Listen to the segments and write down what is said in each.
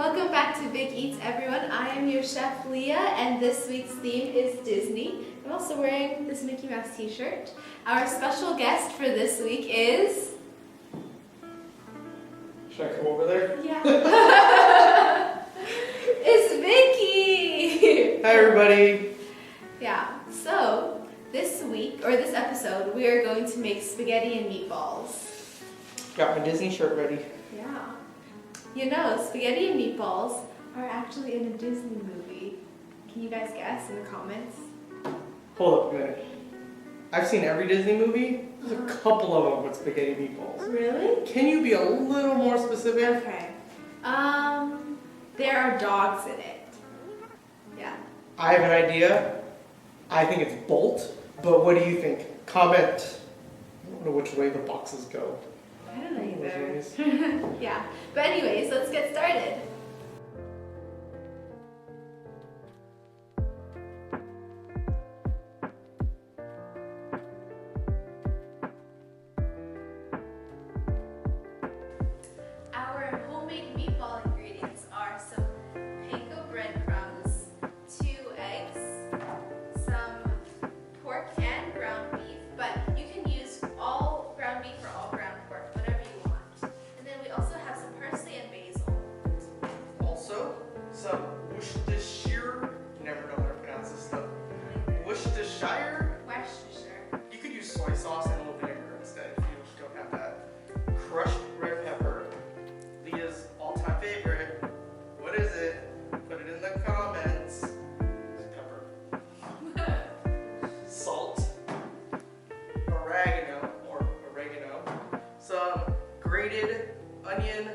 Welcome back to Big Eats, everyone. I am your chef, Leah, and this week's theme is Disney. I'm also wearing this Mickey Mouse t-shirt. Our special guest for this week is... Should I come over there? Yeah. It's Vicky! Hi, everybody. Yeah, so this week, or this episode, we are going to make spaghetti and meatballs. Got my Disney shirt ready. Yeah. You know, spaghetti and meatballs are actually in a Disney movie. Can you guys guess in the comments? Hold up a minute. I've seen every Disney movie. There's a couple of them with spaghetti meatballs. Really? Can you be a little more specific? Okay. There are dogs in it. Yeah. I have an idea. I think it's Bolt, but what do you think? Comment. I don't know which way the boxes go. I don't know Which either. ways? Yeah. But anyways, let's get started. Our homemade meatball ingredients are some panko breadcrumbs, 2 eggs, some pork and ground beef, but you can use all ground beef or all ground pork, whatever you want. And then we also have some parsley and basil. Also, some Worcestershire. Never know how to pronounce this stuff. Worcestershire. Worcestershire. You could use soy sauce and a little vinegar instead if you don't have that. Crushed red pepper. Leah's all-time favorite. What is it? Put it in the comments. It's pepper. Salt. Oregano. Some grated onion.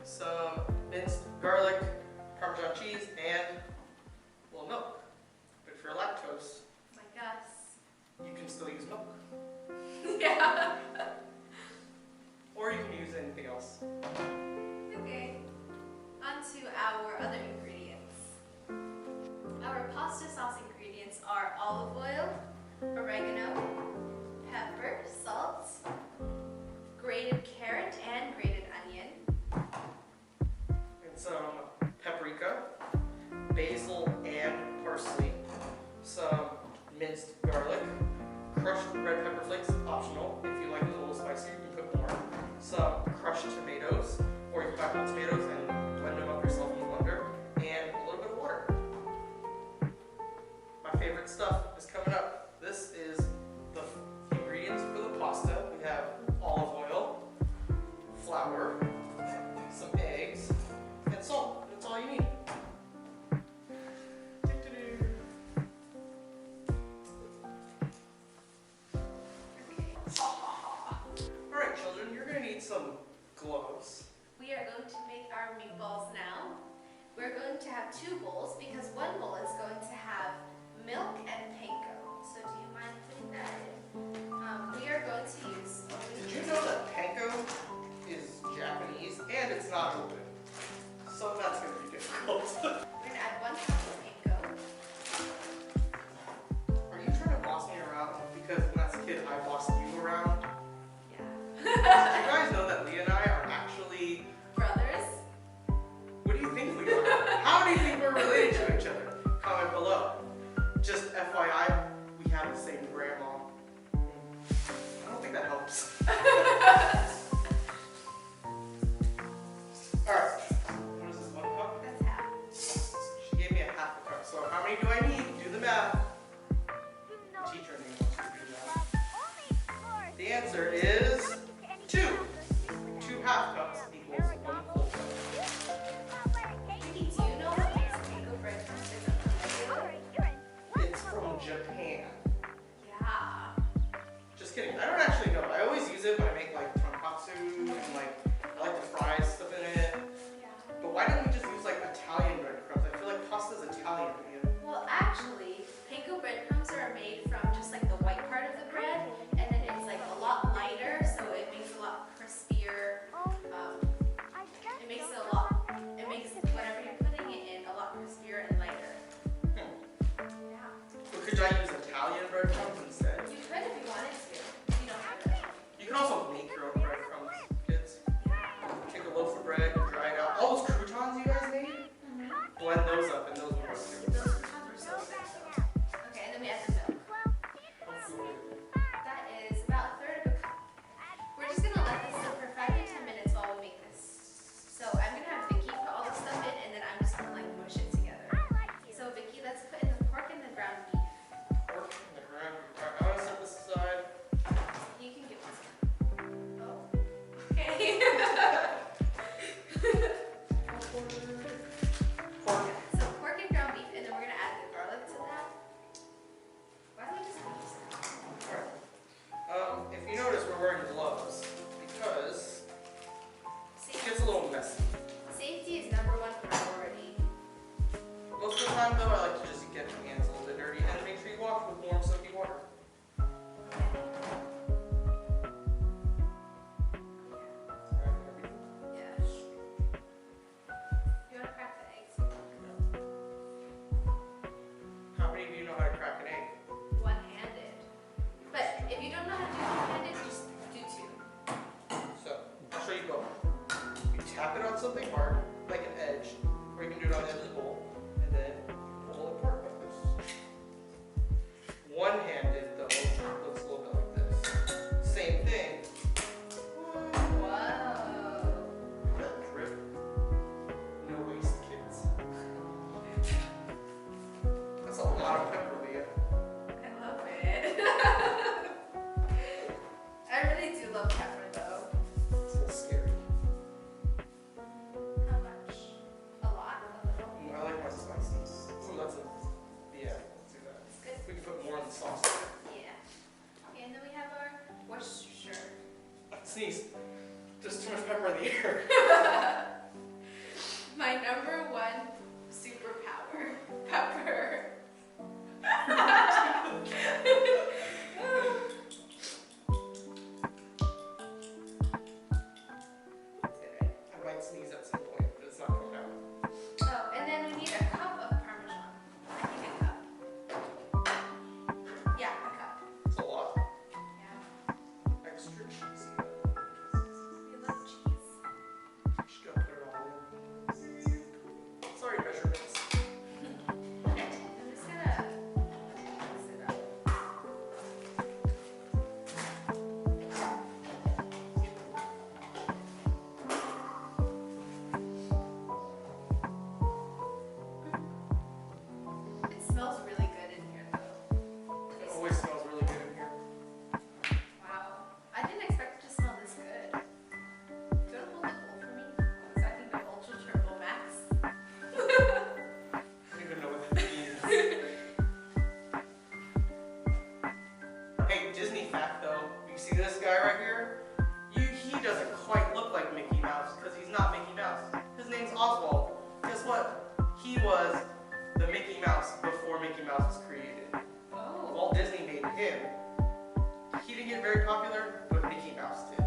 Some minced garlic. Parmesan cheese. And a little milk. But if you're lactose, Like us. you can still use milk. Yeah. Or you can use anything else. Okay. On to our other ingredients. Our pasta sauce ingredients are olive oil, oregano, pepper, salt, grated carrot and grated onion, And some paprika, basil and parsley, some minced garlic, crushed red pepper flakes, optional. If you like it a little spicier, you can put more. Some crushed tomatoes, or you can buy whole tomatoes and blend them up yourself in the blender, and a little bit of water. My favorite stuff is coming up. This is the ingredients for the pasta. We have olive oil, flour, some eggs, and salt. That's all you need. Alright, children, you're going to need some gloves. We are going to make our meatballs now. We're going to have 2 bowls because one bowl is going to have milk and panko. So do you mind putting that in? We are going to use Did you know that panko is Japanese and it's not open? So that's going to be difficult. We're going to add 1 cup of panko. Are you trying to boss me around? Because when I was a kid, I bossed you around. Yeah. Do you guys know that Leah and I are actually... Brothers. What do you think we are? How do you think we're related to each other? Comment below. Just FYI, we have the same grandma. I don't think that helps. Alright. What is this, 1 cup? That's half. She gave me a half a cup. So how many do I need? Do the math. The teacher name wants to do that. The answer is 2. 2 half cups equals 1 full cup. Vicky, do you know what makes panko breadcrumbs different from regular? It's from Japan. Yeah. Just kidding. I don't actually know. I always use it when I make like tonkatsu and like I like to fry stuff in it. Yeah. But why don't we just use like Italian breadcrumbs? I feel like pasta's Italian to me. Well, actually, panko breadcrumbs are made from just like the white part of the bread, and then it's like a lot lighter, so it makes it a lot crispier. It makes whatever you're putting it in a lot crispier and lighter. Yeah. But could I use Italian breadcrumbs instead? You could if you wanted to. You don't have to. You can also make your own breadcrumbs, kids. Take a loaf of bread, dry it out. All those croutons you guys made? blend those up, and those will work too. Those crumbs are so good though. Okay, and then we add the milk. That is about a third of a cup. We're just gonna let this sit for 5 to 10 minutes while we make this. So I'm gonna have Vicky put all the stuff in, and then I'm just gonna like mush it together. So Vicky, let's put in the pork and the ground beef. Pork and the ground. Alright, I'm gonna set this aside. You can give this one. Oh. Okay. Pork. So pork and ground beef, and then we're gonna add the garlic to that. Why don't we just leave this out? Alright. If you notice, we're wearing gloves because it gets a little messy. Safety is #1 priority. Most of the time, though, I like to just get my hands a little bit dirty and make sure you wash with warm, soapy water. Yeah. You wanna crack the eggs? How many of you know how to crack an egg? One-handed. But if you don't know how to do one-handed, just do 2. So, I'll show you both. You tap it on something hard, like an edge, or you can do it on the edge of the bowl, and then pull it apart like this. One-handed, though, looks a little bit like this. Same thing. Whoa. That drip. No waste, kids. That's a lot of pepper, Leah. I love it. I really do love pepper though. It's a little scary. How much? A lot? A little? I like my spicy. Ooh, that's a, yeah, let's do that. It's good. We can put more in the sauce. Yeah. Okay, and then we have our Worcestershire. Sneeze. Just too much pepper in the air. My #1 superpower. Pepper. I might sneeze at some point, but it's not coming out. Oh, and then we need a cup of Parmesan. I think a cup. Yeah, a cup. It's a lot. Yeah. Extra cheesy. We love cheese. Just gotta put it all in. Sorry, measurements. Okay, I'm just gonna mix it up. It smells really good in here though. It always smells really good in here. Wow. I didn't expect it to smell this good. Do you want to hold the bowl for me? So I can go Ultra Turbo Max. I don't even know what that means. Hey, Disney fact though. You see this guy right here? He doesn't quite look like Mickey Mouse because he's not Mickey Mouse. His name's Oswald. Guess what? He was the Mickey Mouse before Mickey Mouse was created. Oh. Walt Disney made him. He didn't get very popular, but Mickey Mouse did.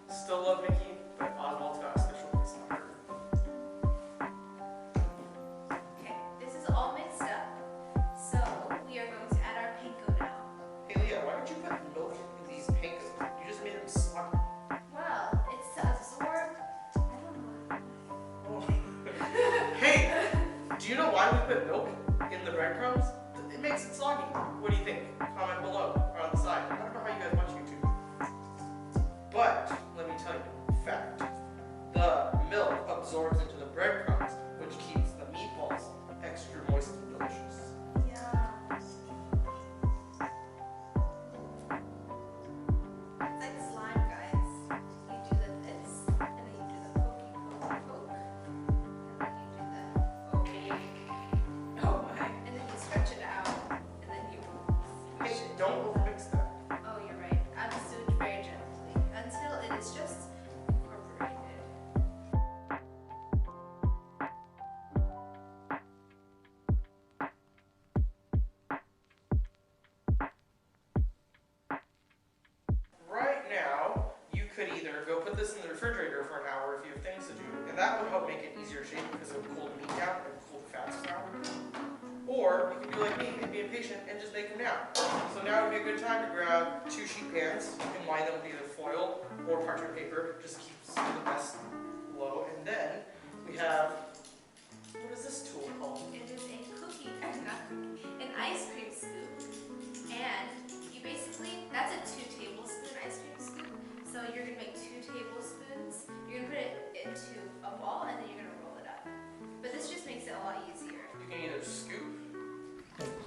Still love Mickey, but Oswald's got a special place in my heart. Okay, this is all mixed up. So we are going to add our panko now. Hey Leah, why would you put milk in these pancakes? You just made them soggy. Well, it's to absorb. I don't know. Hey, do you know why we put milk in the breadcrumbs? It makes it soggy. What do you think? Comment below or on the side. I don't know how you guys watch YouTube. But let me tell you, fact. The milk absorbs into the breadcrumbs, which keeps the meatballs extra moist and delicious. Yeah. It's like slime, guys. You do this, and then you do the pokey, poke, and then you do the oh my, and then you stretch it out, and then you Hey, squish it. don't overmix that. Oh, you're right. I'm just doing it very gently until it is just incorporated. Right now, you could either go put this in the refrigerator for an hour if you have things to do, and that would help make it easier to shape because it would cool the meat down and cool the fats down. Or you can do like me and be impatient and just make them now. So now would be a good time to grab 2 sheet pans. You can line them with either foil or parchment paper. Just keeps the best low. And then we have, what is this?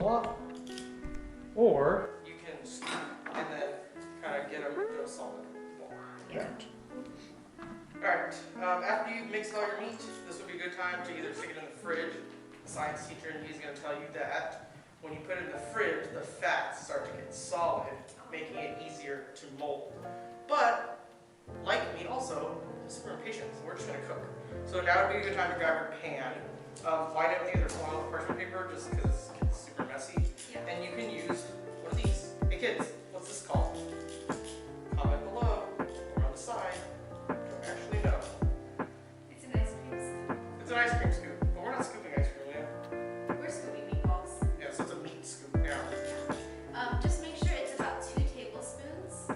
flop, or you can scoop and then kind of get them to a solid ball. Yeah. Alright, after you've mixed all your meat, this would be a good time to either stick it in the fridge. The science teacher in me is going to tell you that when you put it in the fridge, the fats start to get solid, making it easier to mold. But, like me also, I'm super impatient, so we're just going to cook. So now would be a good time to grab your pan. Line it with either foil or parchment paper, just because it's super messy. Yeah. And you can use one of these. Hey kids, what's this called? Comment below or on the side. Don't actually know. It's an ice cream scoop. It's an ice cream scoop, but we're not scooping ice cream yet. We're scooping meatballs. Yeah, so it's a meat scoop now. Just make sure it's about 2 tablespoons,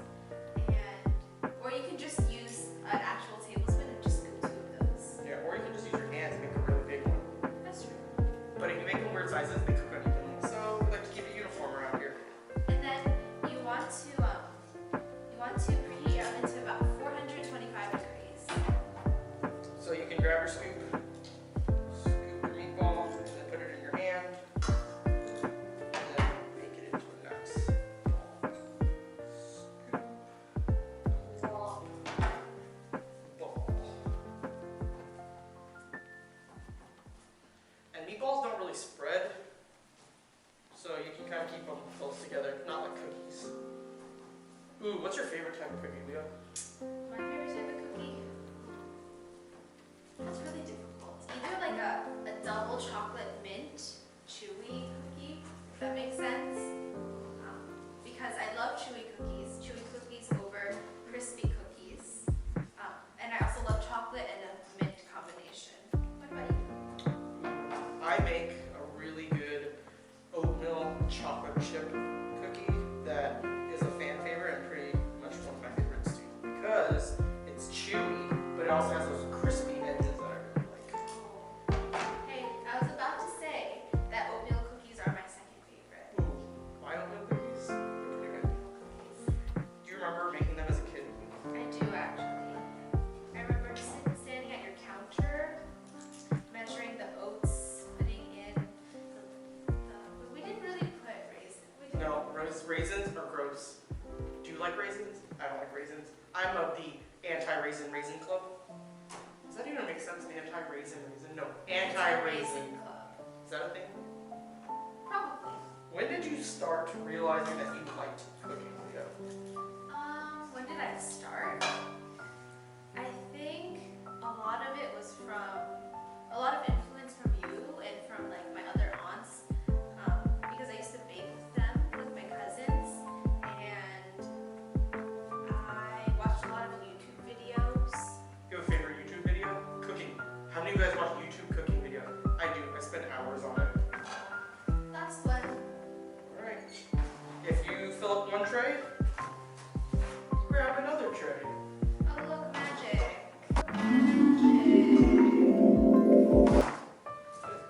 or you can just use an actual tablespoon and just scoop 2 of those. Yeah, or you can just use your hands and make a really big one. That's true. But if you make them weird sizes, they cook unevenly. So we like to keep it uniform around here. And then you want to preheat your oven to about 425 degrees. So you can grab your scoop, scoop your meatball, and then put it in your hand, and then make it into a nice ball. And meatballs don't really spread, so you can kind of keep them close together, not like cookies. Ooh, what's your favorite type of cookie, Leo? My favorite type of cookie? That's really difficult. Either like a double chocolate mint chewy cookie, if that makes sense. Because I love chewy cookies over crispy cookies. And I also love chocolate and a mint combination. What about you? I make a really good oatmeal chocolate chip cookie that is a fan favorite and pretty much one of my favorites too. Because it's chewy, but it also has those crispy edges that I really like. Hey, I was about to say that oatmeal cookies are my second favorite. Ooh, my oatmeal cookies? They're pretty good. Do you remember making them as a kid? I do actually. I remember standing at your counter, measuring the oats, putting in but we didn't really put raisins. No, raisins are gross. Do you like raisins? I don't like raisins. I'm of the anti-raisin club. Does that even make sense? Anti-raisin? No, anti-raisin. Club. Is that a thing? Probably. When did you start realizing that you liked cooking, Leo? When did I start? I think a lot of it was from a lot of influence from you and from like my other aunts, because I used to bake with them with my cousins, and I watched a lot of YouTube videos. You have a favorite YouTube video? Cooking. How many of you guys watch YouTube cooking video? I do. I spend hours on it. That's fun. Alright. If you fill up one tray, grab another tray. Oh look, magic.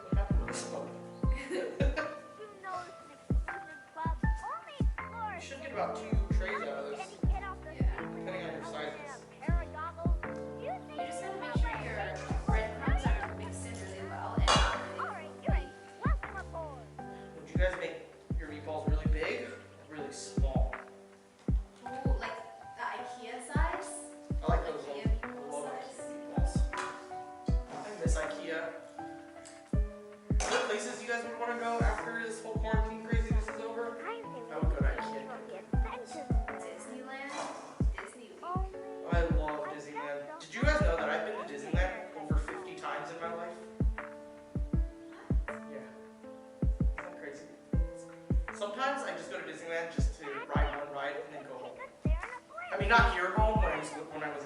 What happened with this one? You should get about 2 trays out of this, Yeah. depending on your sizes. You just gotta make sure your breadcrumbs are mixed in really well and not really gooey. Would you guys make your meatballs really big or really small? Ooh, like the IKEA size? I like those IKEA ones. meatball I love size? IKEA meatballs. I miss IKEA. What places you guys would want to go after this whole quarantine craziness is over? I would go to IKEA. Disneyland? Disney Week. I love Disneyland. Did you guys know that I've been to Disneyland over 50 times in my life? Yeah. Isn't that crazy? Sometimes I just go to Disneyland just to ride one ride and then go home. I mean, not here home when I was in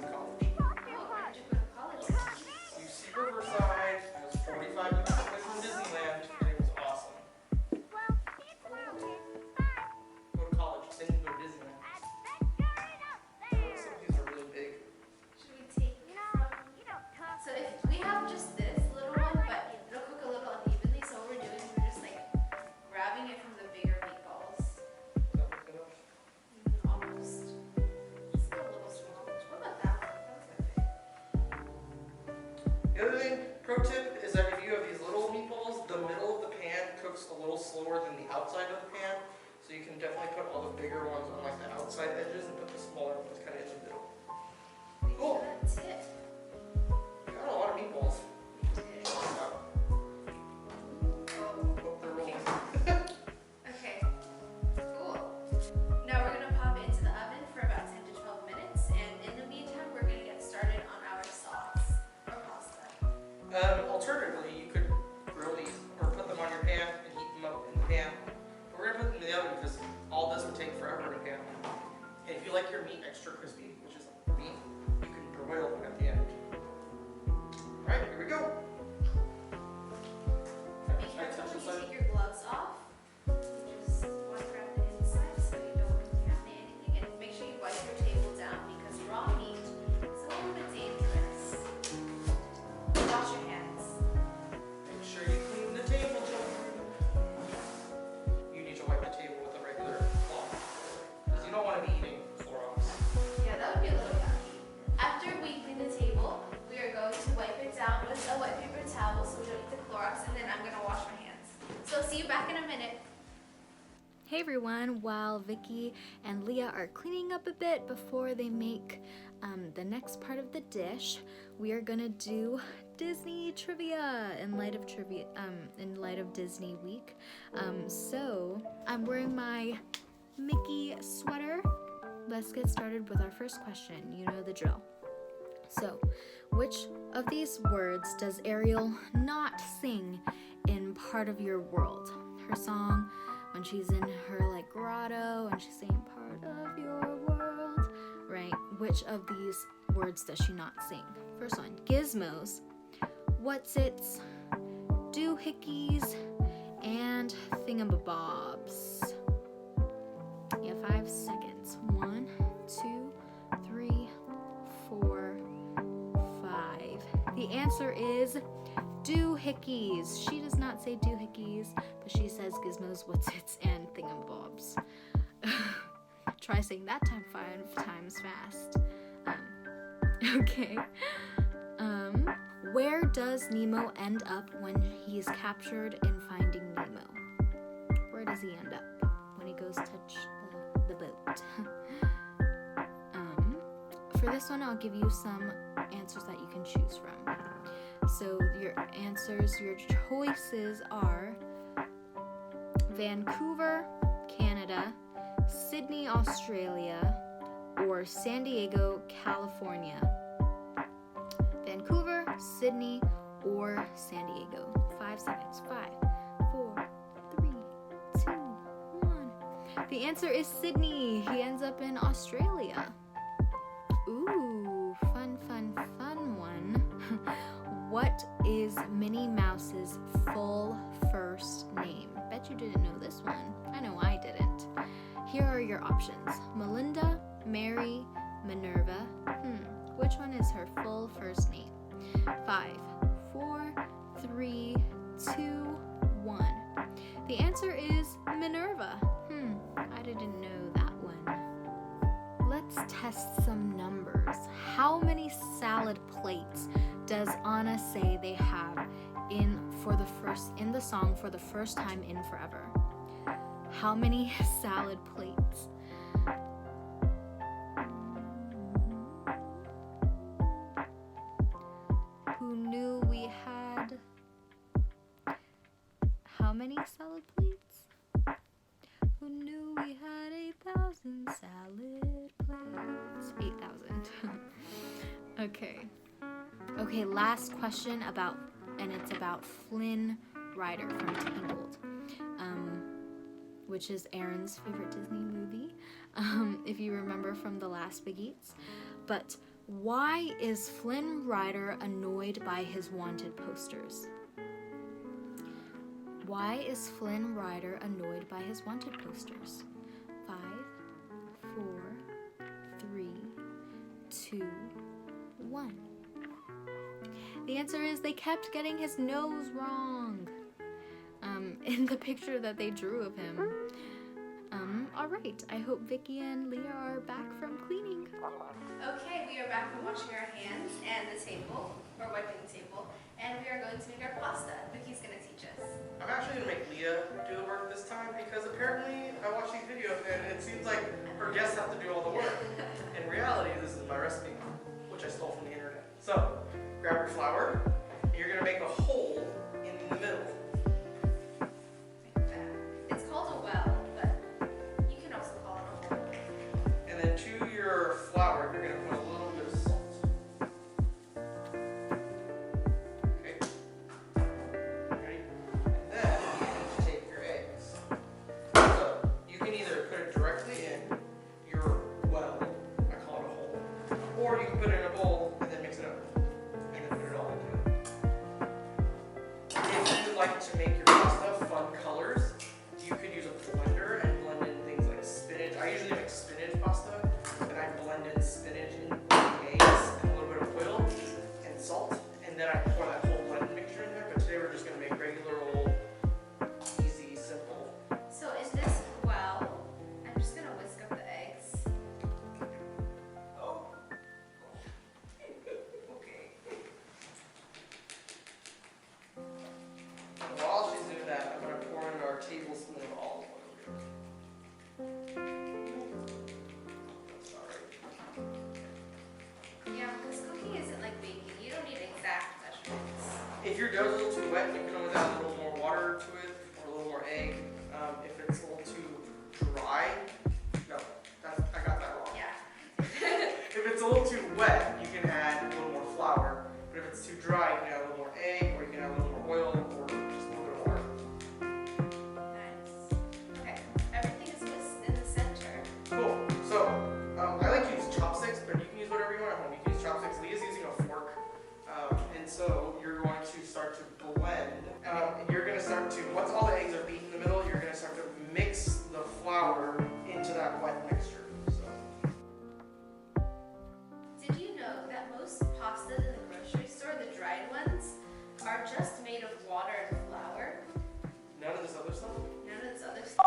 college. Oh, where did you go to college? UC Riverside. It was 45 minutes away from Disneyland, and it was awesome. Go to college, then you go to Disneyland. Some of these are really big. Should we take from... So if we have just this little one, but it'll cook a little unevenly, so what we're doing is we're just like grabbing it from the bigger meatballs. Does that look enough? Almost. Still a little small. What about that one? That was that big. The other thing, pro tip, is that if you have these little meatballs, the middle of the pan cooks a little slower than the outside of the pan. So you can definitely put all the bigger ones on like the outside edges and put the smaller ones kind of in the middle. Cool. That's it. Got a lot of meatballs. Oh, they're rolling. Okay, cool. Now we're gonna pop it into the oven for about 10 to 12 minutes, and in the meantime, we're gonna get started on our sauce or pasta. Alternatively, you could grill these or put them on your pan and heat them up in the pan. But we're gonna put them in the oven because all this would take forever in a pan. And if you like your meat extra crispy, which is me, you can broil them at the end. Alright, here we go. Be careful when you take your gloves off. You just want to grab the inside so you don't contaminate anything, and make sure you wipe your table down because raw meat is a little bit dangerous. Wash your hands. Make sure you clean the table, children. You need to wipe the table with a regular cloth. Because you don't want to be eating Clorox. Yeah, that would be a little yucky. After we clean the table, we are going to wipe it down with a wet paper towel so we don't eat the Clorox, and then I'm going to wash my hands. So see you back in a minute. Hey everyone, while Vicky and Leah are cleaning up a bit before they make the next part of the dish, we are gonna do Disney trivia in light of Disney week. So I'm wearing my Mickey sweater. Let's get started with our first question. You know the drill. So, which of these words does Ariel not sing in Part of Your World? Her song when she's in her like grotto and she's saying part of your world, right? Which of these words does she not sing? First one, gizmos, what's its, doohickeys, and thingamabobs. You have 5 seconds. 1, 2, 3, 4, 5. The answer is doohickeys. She does not say doohickeys, but she says gizmos, what's-its, and thingamabobs. Try saying that 5 times fast. Okay. Where does Nemo end up when he's captured in Finding Nemo? Where does he end up when he goes touch the boat? For this one, I'll give you some answers that you can choose from. So your choices are Vancouver, Canada, Sydney, Australia, or San Diego, California. Vancouver, Sydney, or San Diego. 5 seconds. 5, 4, 3, 2, 1. The answer is Sydney. He ends up in Australia. Ooh, fun one. What is Minnie Mouse's full first name? Bet you didn't know this one. I know I didn't. Here are your options. Melinda, Mary, Minerva. Which one is her full first name? 5, 4, 3, 2, 1. The answer is Minerva. I didn't know that one. Let's test some numbers. How many salad plates does Anna say they have in the song For the First Time in Forever? How many salad plates? Who knew we had how many salad plates? Who knew we had 8,000 salad plates? 8,000. Okay, last question it's about Flynn Rider from Tangled, which is Aaron's favorite Disney movie, if you remember from the last Big Eats. But why is Flynn Rider annoyed by his wanted posters? Why is Flynn Rider annoyed by his wanted posters? 5, 4, 3, 2, 1. The answer is they kept getting his nose wrong in the picture that they drew of him. Alright, I hope Vicky and Leah are back from cleaning. Okay, we are back from washing our hands and the table, or wiping the table, and we are going to make our pasta. Vicky's going to teach us. I'm actually going to make Leah your guests have to do all the work. In reality, this is my recipe, which I stole from the internet. So, grab your flour. You're gonna make a hole in the middle. Like that. It's called a well, but you can also call it a hole. And then to your flour, you're gonna put a little bit of salt. Okay. Ready? And then you can take your eggs. So you can either put it directly in your well, I call it a hole, or you can put it in a bowl and then mix it up. And then put it all in together. If you would like to make your pasta fun colors, you could use a blender and blend in things like spinach. I usually make spinach pasta, and I blend in spinach and eggs and a little bit of oil and salt, and then I pour that whole blend mixture in there. But today we're just gonna make regular old, easy, simple. So is this well? I'm just gonna whisk up the eggs. Oh. Okay. And while she's doing that, I'm gonna pour in our tablespoon of olive oil. That's all right. Yeah, because cooking isn't like baking. You don't need exact measurements. If your dough's a little too wet, you can always add a little more water to it or a little more egg. If it's a little too dry, no, I got that wrong. Yeah. If it's a little too wet, you can add a little more flour. But if it's too dry, you can add a little more egg, or you can add a little more oil, or just a little bit of water. Nice. Okay. Everything is whisked in the center. Cool. So, I like to use chopsticks, but you can use whatever you want at home. You can use chopsticks. Leah's using a fork. And so you're going to start to blend. You're going to start to, once all the eggs are beaten in the middle, you're going to start to mix the flour into that wet mixture. So, Did you know that most pastas in the grocery store, the dried ones, are just made of water and flour? none of this other stuff. None of this other stuff.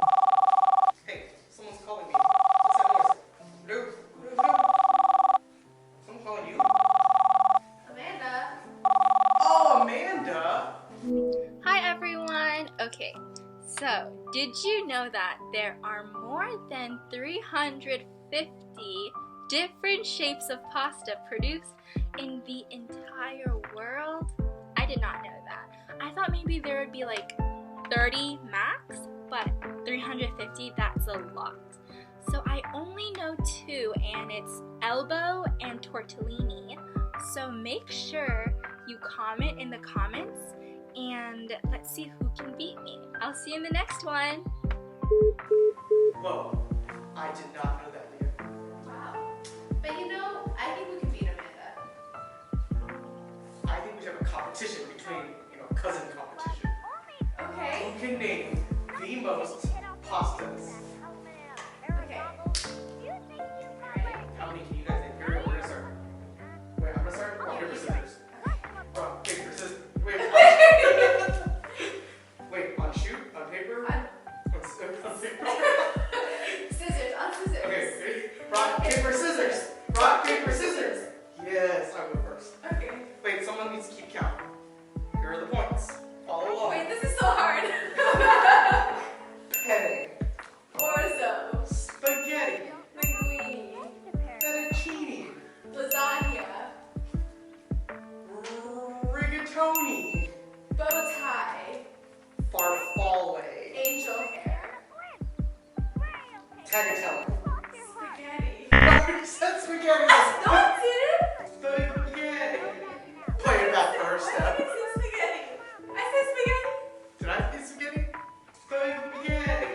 Hey, someone's calling me. What's that noise? No. Someone calling you? Amanda. Oh, Amanda! Hi everyone! Okay, so did you know that there are more than 350 different shapes of pasta produced in the entire world? I did not know that. I thought maybe there would be like 30 max, but 350, that's a lot. So I only know 2, and it's elbow and tortellini. So make sure you comment in the comments, and let's see who can beat me. I'll see you in the next one. Whoa, I did not know that, Leah. Wow. But you know, I think we can beat Amanda. I think we should have a competition between, cousin competition. Okay. Who can name the most pastas? Okay. Alright. How many can you guys name? Here we go, we're gonna start. Wait, I'm gonna start. Rock, paper, scissors. Rock, paper, scissors. Wait, wait, on shoot? On paper? On paper? Scissors, on scissors. Okay, ready? Rock, paper, scissors. Rock, paper, scissors. Yes, I go first. Okay. Wait, someone needs to keep count. Here are the points. Follow along. Wait, this is so hard. Penne. Orzo. Spaghetti. Linguine. Fettuccine. Lasagna. Rigatoni. Bow tie. Farfalle. Angel hair. Tagliatelle. Spaghetti. You said spaghetti. No, I didn't. Spaghetti. Play it back first I step. think it's spaghetti. I said spaghetti. Did I say spaghetti? Spaghetti.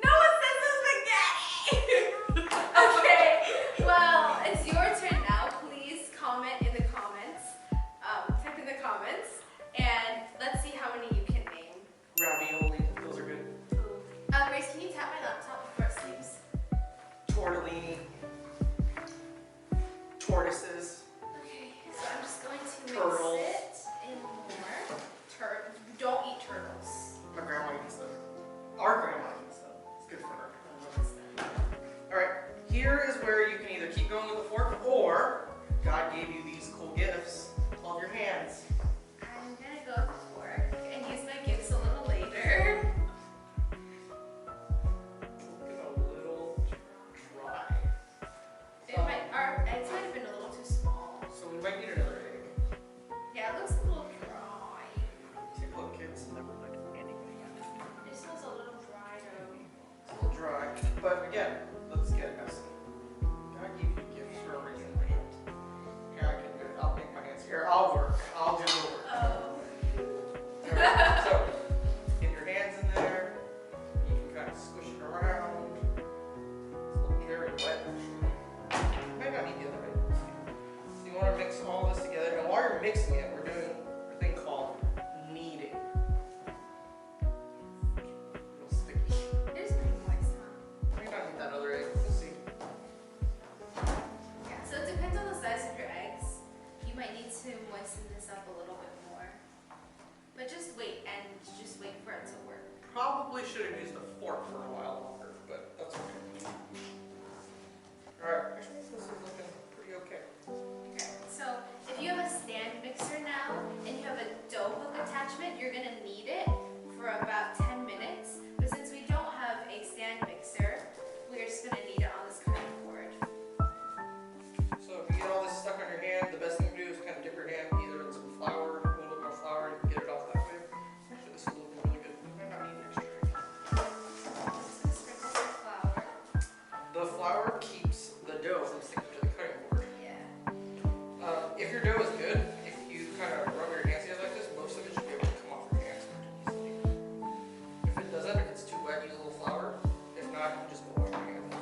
No one says the spaghetti. Okay. Well, it's your turn now. Please comment in the comments. Type in the comments, and let's see how many you can name. Ravioli. Those are good. Grace, can you tap my laptop before it sleeps? Tortellini. should have used a fork for a while longer, but that's okay. Alright, actually this is looking pretty okay. Okay, so if you have a stand mixer now and you have a dough hook attachment, you're gonna need it for about 10 minutes. But since we don't have a stand mixer, we're just gonna need it on this cutting board. So if you get all this stuck on your hand, the best thing to do is kind of dip your hand either in some flour, a little bit more flour, and get it off that way. Actually, this is looking really good. I might not need an extra egg. Just gonna sprinkle some flour. The flour keeps the dough from sticking to the cutting board. Yeah. If your dough is good, if you kind of rub your hands together like this, most of it should be able to come off your hands pretty easily. If it doesn't, if it's too wet, use a little flour. If not, you can just go wash your hands.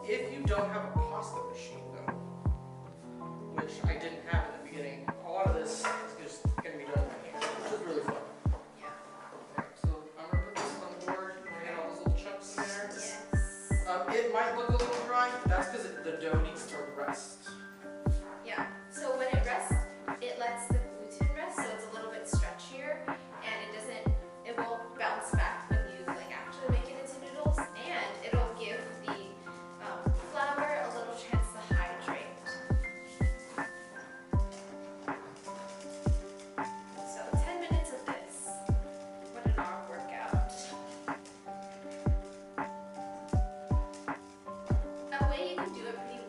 If you don't have a pasta machine though, which I didn't have in the beginning, a lot of this is just going to be done by hand, which is really fun. Yeah. Alright, so I'm going to put this on the board. You want to get all those little chunks in there? Yes. It might look a little dry, but that's because the dough needs to rest. Yeah. So when it rests, it lets the gluten rest, so it's a little bit stretchier, and it won't bounce back when you like actually make it into noodles, and it'll give the flour a little chance to hydrate. So 10 minutes of this. What an hour workout. A way you can do it pretty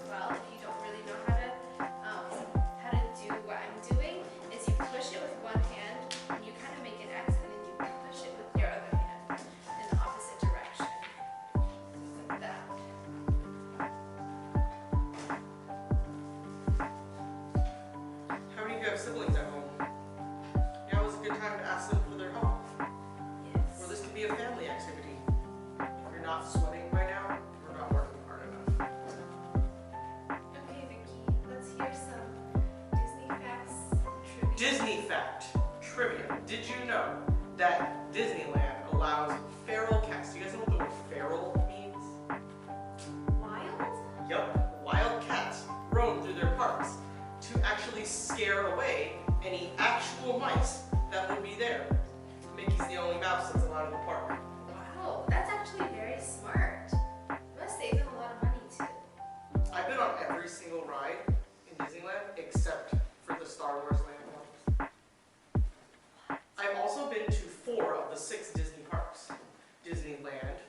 well if you don't really know how to do what I'm doing is you push it with one hand and you kind of make an X and then you push it with your other hand in the opposite direction. Like that. How many of you have siblings at home? Now is a good time to ask them for their help. Yes. Or this could be a family activity. If you're not sweating by now, we're not working hard enough. Okay, Vicky, let's hear some Disney facts trivia. Disney fact, trivia. Did you know that Disneyland allows feral cats? Do you guys know what the word feral means? Wild? Yup, wild cats roam through their parks to actually scare away any actual mice that would be there. Mickey's the only mouse that's allowed in the park. Wow, that's actually very smart. It must save them a lot of money too. I've been on every single ride in Disneyland except for the Star Wars land ones. I've also been to 4 of the 6 Disney parks. Disneyland,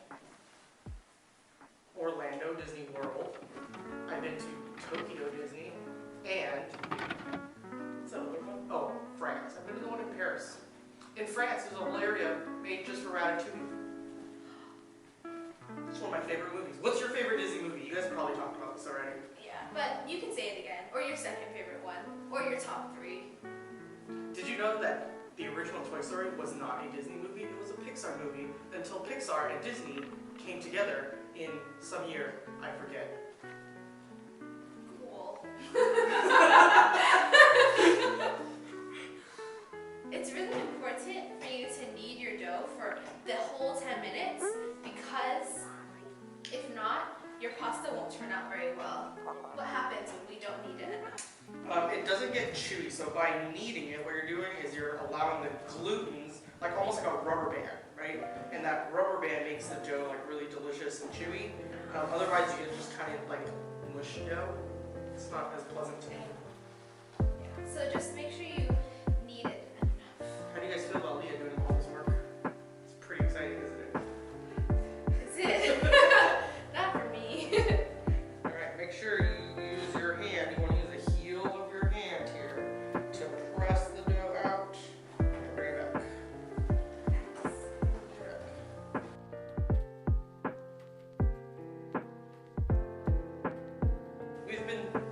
Orlando Disney World, I've been to Tokyo Disney, and what's that other one? Oh, France. I've been to the one in Paris. In France, there's a whole area made just for Ratatouille. It's one of my favorite movies. What's your favorite Disney movie? You guys probably talked about this already. Yeah, but you can say it again, or your second favorite one, or your top 3. Did you know that the original Toy Story was not a Disney movie? It was a Pixar movie until Pixar and Disney came together in some year. I forget. Cool. It's really important for you to knead your dough for the whole 10 minutes because if not, your pasta won't turn out very well. What happens when we don't knead it enough? It doesn't get chewy, so by kneading it, what you're doing is you're allowing the glutens, like almost like a rubber band, right? And that rubber band makes the dough like really delicious and chewy. Otherwise, you get just kind of like mush dough. It's not as pleasant to eat. Yeah. So just make sure you knead it enough. How do you guys feel about Leah doing all this work? It's pretty exciting, isn't it? Is it? Not for me. All right, make sure you use your hand. You want to use the heel of your hand here to press the dough out and bring it back.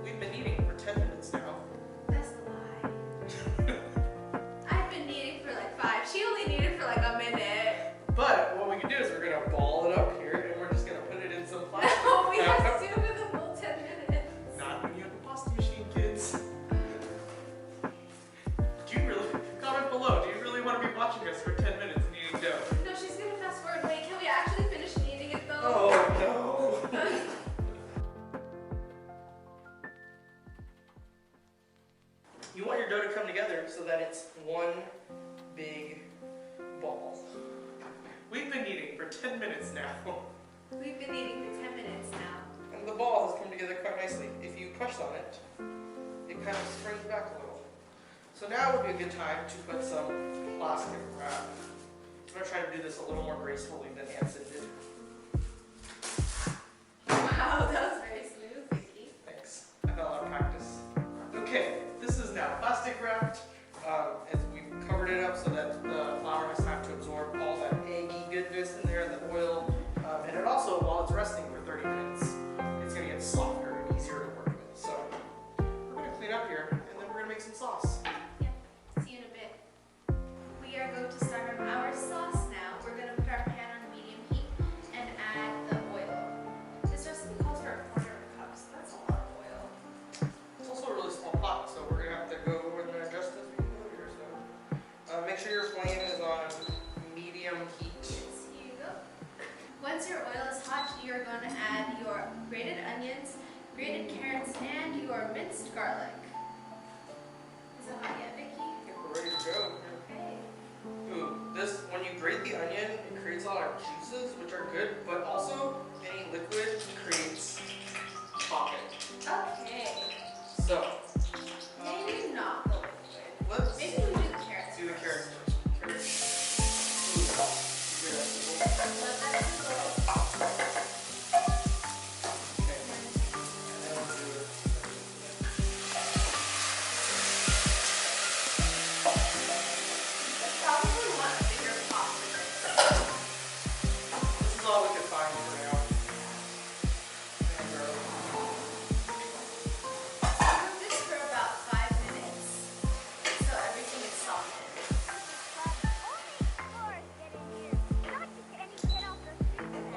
We've been eating for 10 minutes now. That's a lie. I've been kneading for like 5. She only kneaded for like a minute. But what we can do is we're gonna ball it up here and we're just gonna put it in some plastic. No, we have to do it for the whole 10 minutes. Not when you have a pasta machine, kids. Do you really? Comment below. Do you really want to be watching us for 10 minutes kneading dough? No, she's gonna fast forward. Wait, can we actually finish kneading it though? Oh no. You want your dough to come together so that it's one big ball. We've been eating for 10 minutes now. We've been eating for 10 minutes now. And the ball has come together quite nicely. If you push on it, it kind of springs back a little. So now would be a good time to put some plastic wrap. I'm going to try to do this a little more gracefully than Anson did. Wow, that was very smooth, Vicky. Thanks. I had a lot of practice. Okay, this is now plastic wrapped. As we've covered it up so that the flour has time to absorb all that eggy goodness in there and the oil. And it also, while it's resting for 30 minutes, it's going to get softer and easier to work with. So we're going to clean up here and then we're going to make some sauce. Yep, see you in a bit. We are going to start on our sauce now. We're going to put our pan on medium heat and add the oil. This recipe calls for a quarter of a cup, so that's a lot of oil. It's also a really small pot, so we're going to have to go over and adjust as we go here. So make sure your flame is on medium heat. Here you go. Once your oil is hot, you're going to add your grated onions, grated carrots, and your minced garlic. Is it hot yet, Vicky? I think we're ready to go. Okay. Ooh, this, when you grate the onion, it creates a lot of juices, which are good, but also any liquid creates popping. Okay. So, Maybe not the liquid. let's Maybe we do the carrots. do the carrots first. Carrots. Ooh, good vegetable. Let that sizzle. Okay. And then we'll do it. You probably want a bigger pot for this. This is all we could find for now. And Cook this for about 5 minutes so everything is softened.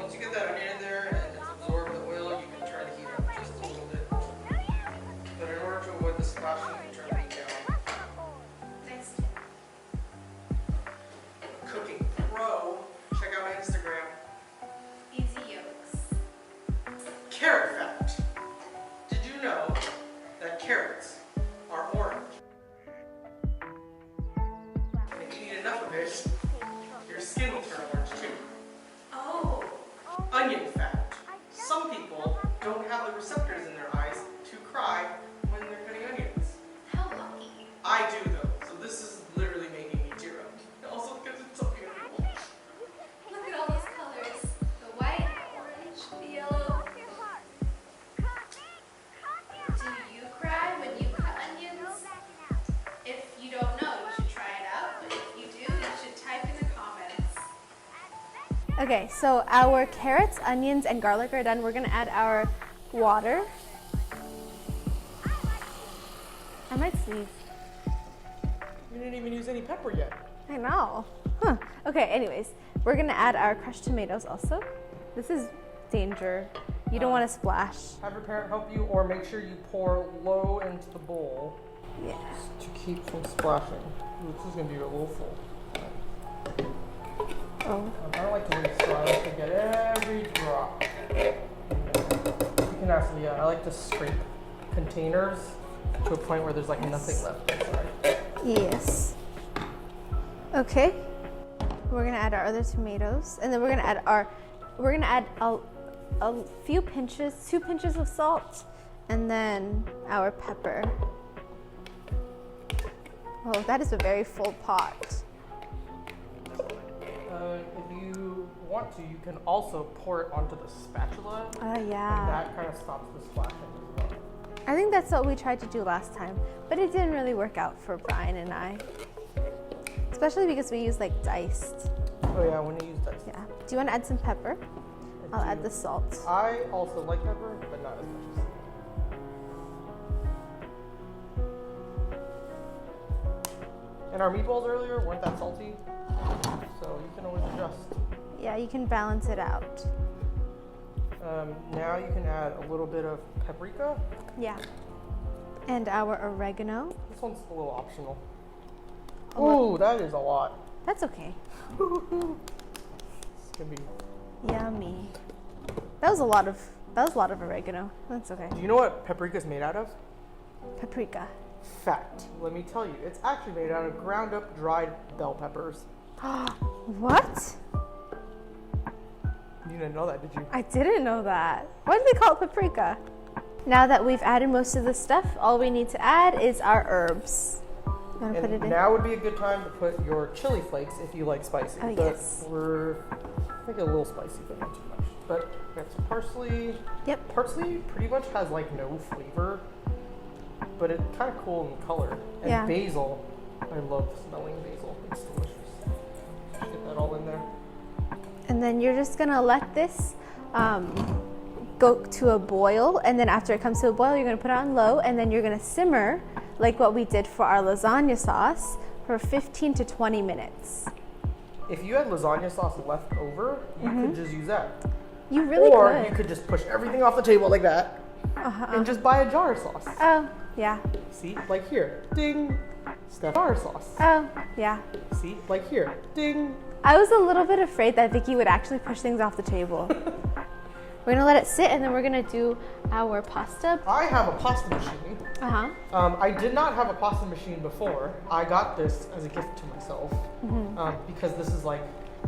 once you get that onion in there and it's absorbed the oil, you can turn the heat up just a little bit. But in order to avoid the splashing, you turn the heat down. Next tip. Cooking Pro. Check out my Instagram. Easy yolks. Carrot fact. Did you know that carrots are orange? And if you eat enough of it, your skin will turn orange too. Oh. Onion fact. Some people don't have the receptors in their eyes to cry when they're cutting onions. How lucky. I do though, so this is literally making me tear up. Also because it's so beautiful. Look at all those colors. The white, the orange, the yellow. Do you cry when you cut onions? If you don't know, you should try it out. But if you do, you should type in the comments. Okay, so our carrots, onions, and garlic are done. We're gonna add our water. I might sneeze. You didn't even use any pepper yet. I know. Huh. Okay, anyways, we're gonna add our crushed tomatoes also. This is danger. You don't want to splash. Have your parent help you or make sure you pour low into the bowl Yeah. to keep from splashing. Ooh, this is going to be a little full. Oh. I don't like to waste, so I like to get every drop. You can ask Leah, I like to scrape containers to a point where there's like nothing left inside. Yes. Okay. We're gonna add our other tomatoes, and then we're gonna add a few pinches, 2 pinches of salt, and then our pepper. Oh, that is a very full pot. If you want to, you can also pour it onto the spatula, Oh and yeah. that kind of stops the splashing as well. I think that's what we tried to do last time, but it didn't really work out for Brian and I. Especially because we used like diced. Oh yeah, when you use dice. Yeah. Do you want to add some pepper? I I'll do. add the salt. I also like pepper, but not as much as you. And our meatballs earlier weren't that salty, so you can always adjust. Yeah, you can balance it out. Now you can add a little bit of paprika. Yeah. And our oregano. This one's a little optional. A little- Ooh, that is a lot. That's okay. It's gonna be. Yummy. That was a lot of oregano. That's okay. Do you know what paprika is made out of? Paprika. Fact. Let me tell you, it's actually made out of ground up dried bell peppers. What? didn't know that, did you? I didn't know that. Why do they call it paprika? Now that we've added most of the stuff, all we need to add is our herbs. You want to put it in? Now would be a good time to put your chili flakes if you like spicy. Oh, but yes. We're like a little spicy, but not too much. But we got some parsley. Yep. Parsley pretty much has like no flavor, but it's kind of cool in color. And Yeah. basil, I love smelling basil. It's delicious. Just get that all in there. And then you're just gonna let this go to a boil, and then after it comes to a boil, you're gonna put it on low, and then you're gonna simmer like what we did for our lasagna sauce for 15 to 20 minutes. If you had lasagna sauce left over, you could just use that. You really or could. you could just push everything off the table like that and just buy a jar of sauce. Oh, yeah. See, like here, ding, Steph jar sauce. Oh, yeah. See, like here, ding. I was a little bit afraid that Vicky would actually push things off the table. We're gonna let it sit, and then we're gonna do our pasta. I have a pasta machine. I did not have a pasta machine before. I got this as a gift to myself because this is like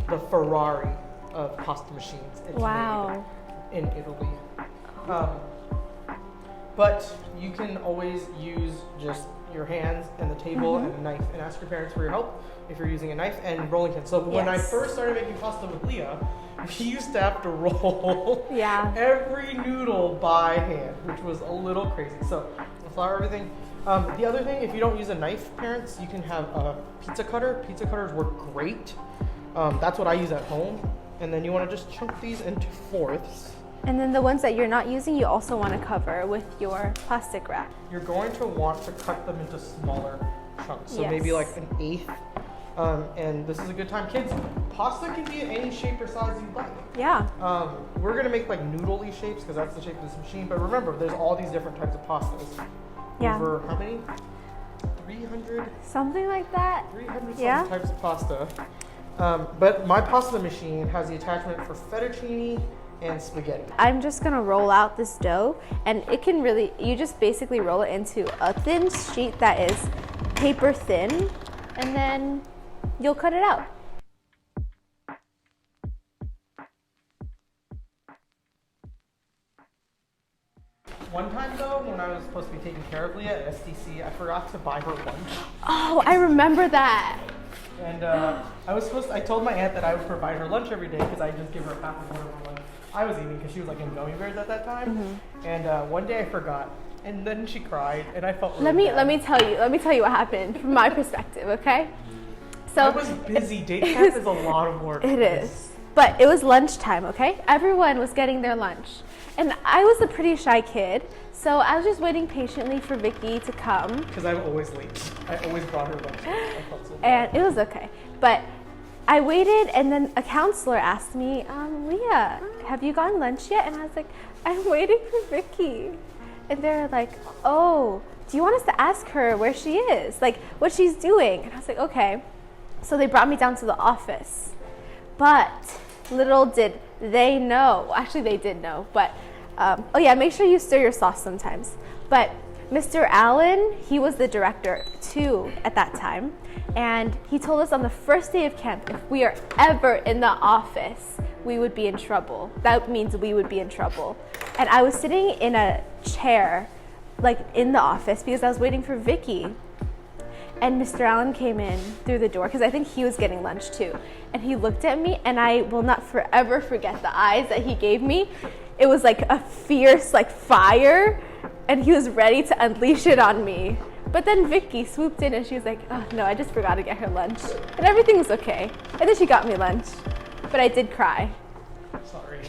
the Ferrari of pasta machines. It's Wow. made in Italy. But you can always use just your hands and the table and a knife, and ask your parents for your help if you're using a knife and rolling pin. So when I Yes. first started making pasta with Leah, we used to have to roll Yeah. every noodle by hand, which was a little crazy. So we'll flour everything. The other thing, if you don't use a knife, parents, you can have a pizza cutter. Pizza cutters work great. That's what I use at home. And then you want to just chunk these into fourths. And then the ones that you're not using, you also want to cover with your plastic wrap. You're going to want to cut them into smaller chunks. So maybe Yes. like an eighth. And this is a good time. Kids, pasta can be any shape or size you like. Yeah. We're going to make like noodle-y shapes because that's the shape of this machine. But remember, there's all these different types of pastas. Yeah. Over how many? 300? Something like that. 300 Yeah. something types of pasta. But my pasta machine has the attachment for fettuccine and spaghetti. I'm just gonna roll out this dough, and it can really, you just basically roll it into a thin sheet that is paper thin, and then you'll cut it out. One time though, when I was supposed to be taking care of Leah at SDC, I forgot to buy her lunch. Oh, I remember that. And I told my aunt that I would provide her lunch every day because I just give her half of whatever lunch I was eating because she was like in gummy bears at that time. And one day I forgot, and then she cried, and I felt really bad. Let me tell you what happened from my perspective, okay? So I was busy. Date camp is a lot of work. It is. But it was lunchtime, okay? Everyone was getting their lunch. And I was a pretty shy kid, so I was just waiting patiently for Vicky to come. Because I'm always late. I always brought her lunch. I felt so bad. And it was okay. But I waited, and then a counselor asked me, Leah, have you gotten lunch yet? And I was like, I'm waiting for Vicky. And they're like, oh, do you want us to ask her where she is? Like, what she's doing? And I was like, okay. So they brought me down to the office. But little did they know, actually they did know, but oh yeah, make sure you stir your sauce sometimes. But Mr. Allen, he was the director too at that time, and he told us on the first day of camp, if we are ever in the office, we would be in trouble. That means we would be in trouble. And I was sitting in a chair, like in the office, because I was waiting for Vicky. And Mr. Allen came in through the door because I think he was getting lunch too. And he looked at me, and I will not forever forget the eyes that he gave me. It was like a fierce, like fire, and he was ready to unleash it on me. But then Vicky swooped in, and she was like, oh no, I just forgot to get her lunch. And everything was okay. And then she got me lunch. But I did cry. Sorry.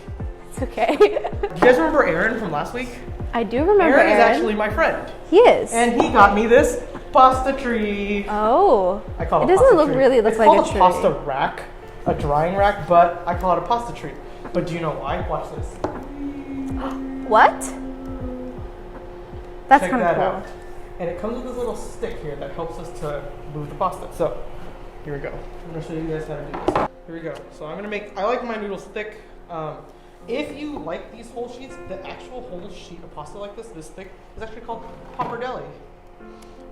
It's okay. Do you guys remember Aaron from last week? I do remember Aaron is Aaron. actually my friend. He is. And he got me this pasta tree. Oh. I call it It doesn't pasta look tree. really look it's like a called tree. pasta rack, a drying rack, but I call it a pasta tree. But do you know why? Watch this. What? That's Check kind of that cool. out. And it comes with this little stick here that helps us to move the pasta. So here we go. I'm gonna show you guys how to do this. Here we go. So I'm gonna make, I like my noodles thick. If you like these whole sheets, the actual whole sheet of pasta like this thick, is actually called pappardelle.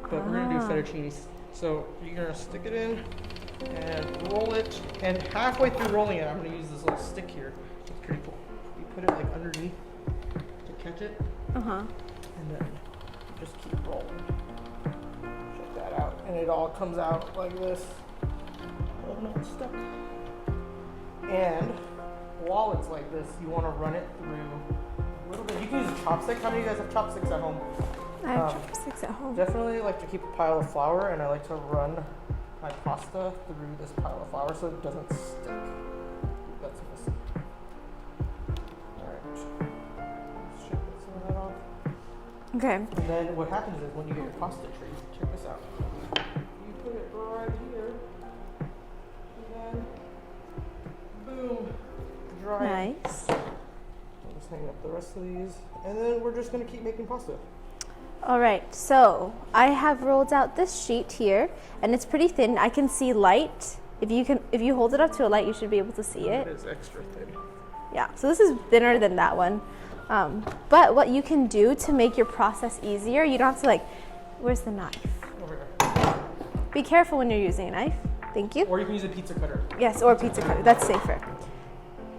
But we're gonna do fettuccine. So you're gonna stick it in and roll it. And halfway through rolling it, I'm gonna use this little stick here. It's pretty cool. You put it like underneath to catch it, Uh-huh. and then you just keep rolling. Check that out. And it all comes out like this. Oh no, it's stuck. And while it's like this, you want to run it through a little bit. You can use a chopstick. How many of you guys have chopsticks at home? I have chopsticks at home. Definitely like to keep a pile of flour, and I like to run my pasta through this pile of flour so it doesn't stick. That's missing. Alright. Shake some of that off. Okay. And then what happens is when you get your pasta tree, check this out. You put it right here, and then boom, dry it. Nice. I'll just hang up the rest of these, and then we're just gonna keep making pasta. All right, so I have rolled out this sheet here, and it's pretty thin. I can see light. If you hold it up to a light, you should be able to see it. It is extra thin. Yeah, so this is thinner than that one. But what you can do to make your process easier, you don't have to like, where's the knife? Over here. Be careful when you're using a knife. Thank you. Or you can use a pizza cutter. Yes, or a pizza cutter. That's safer.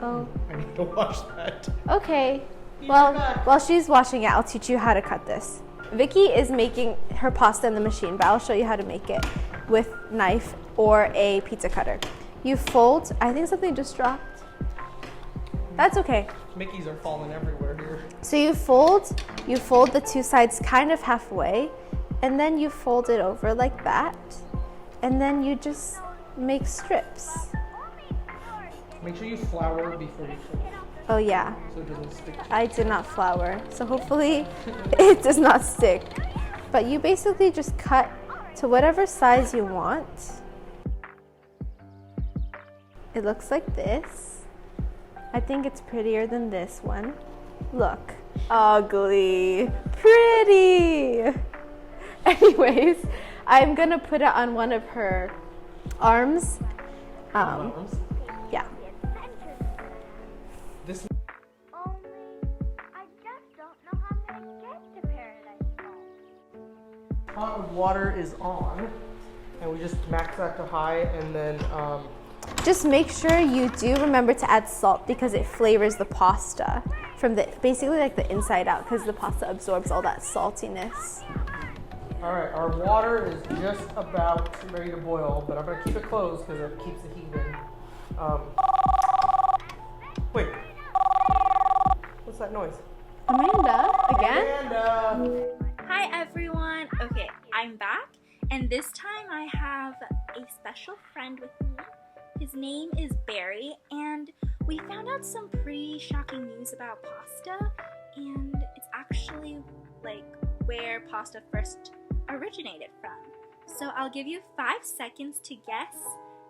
Oh, I need to wash that. okay. Be Well, right back. while she's washing it, I'll teach you how to cut this. Vicky is making her pasta in the machine, but I'll show you how to make it with knife or a pizza cutter. You fold, I think something just dropped. That's okay. Mickeys are falling everywhere here. So you fold the two sides kind of halfway, and then you fold it over like that, and then you just make strips. Make sure you flour before you cook, Oh yeah, so it doesn't stick. I did not flour, so hopefully it does not stick. But you basically just cut to whatever size you want. It looks like this. I think it's prettier than this one. Look, ugly, pretty. Anyways, I'm gonna put it on one of her arms. Arms. Yeah. This Only, I just don't know how I'm gonna get to Paradise Falls. pot of water is on, and we just max that to high, and then Just make sure you do remember to add salt because it flavors the pasta from the basically like the inside out because the pasta absorbs all that saltiness. all right, our water is just about ready to boil, but I'm gonna keep it closed because it keeps the heat in. Wait, what's that noise? Amanda, again? Amanda. Hi everyone. Okay, I'm back, and this time I have a special friend with me. His name is Barry, and we found out some pretty shocking news about pasta, and it's actually like where pasta first originated from. So I'll give you 5 seconds to guess,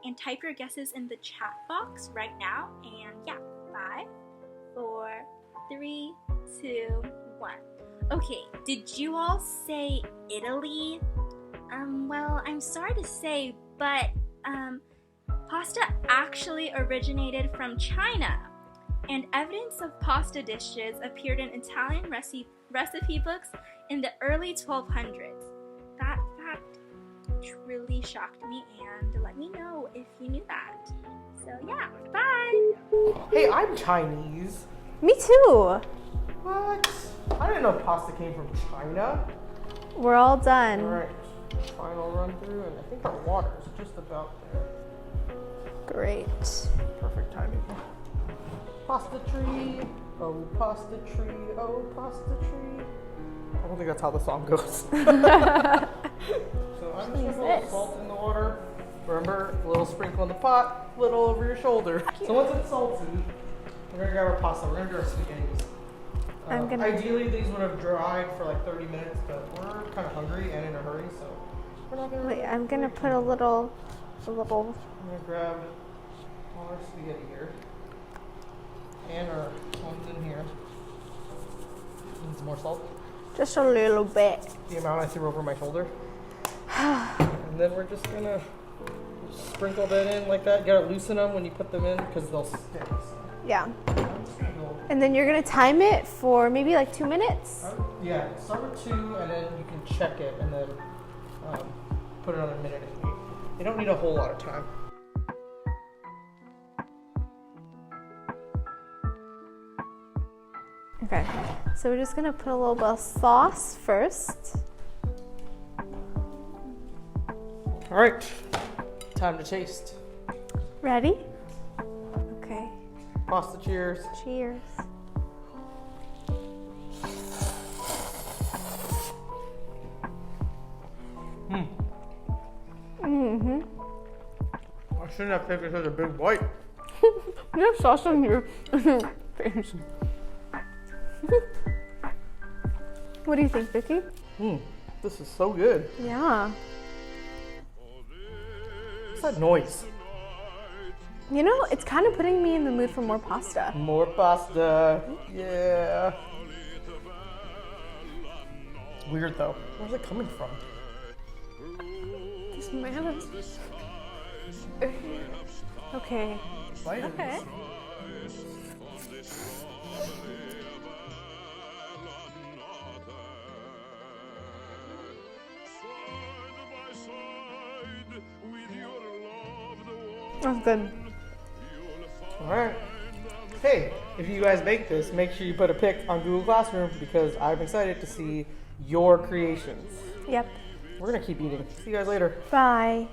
and type your guesses in the chat box right now. And yeah, 5, 4, 3, 2, 1. Okay, did you all say Italy? Well, I'm sorry to say, but pasta actually originated from China, and evidence of pasta dishes appeared in Italian recipe books in the early 1200s. That fact truly shocked me, and let me know if you knew that. So yeah, bye! Hey, I'm Chinese. Me too. What? I didn't know pasta came from China. We're all done. All right, final run through, and I think our water is just about there. Great. Perfect timing. Pasta tree, oh pasta tree, oh pasta tree. I don't think that's how the song goes. So I'm just gonna put a little salt in the water. Remember, a little sprinkle in the pot, little over your shoulder. So once it's salted, we're gonna grab our pasta. We're gonna do our spaghettis. Ideally, these would have dried for like 30 minutes, but we're kind of hungry and in a hurry, so we're not gonna. Wait, I'm gonna put a little. I'm gonna grab all our spaghetti here. And our ones in here. Need some more salt. Just a little bit. The amount I threw over my shoulder. And then we're just gonna sprinkle that in like that. You gotta loosen them when you put them in because they'll stick. So Yeah. I'm just gonna go. And then you're gonna time it for maybe like 2 minutes. Yeah, start with 2 and then you can check it and then put another minute if you need. You don't need a whole lot of time. Okay, so we're just gonna put a little bit of sauce first. All right, time to taste. Ready? Okay, Pasta cheers. cheers. Mm-hmm. I shouldn't have taken such a big bite. You have sauce on your face. What do you think, Vicky? This is so good. Yeah. What's that noise? You know, it's kind of putting me in the mood for more pasta. More pasta. Yeah. Weird though. Where's it coming from? This man is... Okay. Right? Okay. That's good. Alright. Hey, if you guys make this, make sure you put a pic on Google Classroom because I'm excited to see your creations. Yep. We're gonna keep eating. See you guys later. Bye.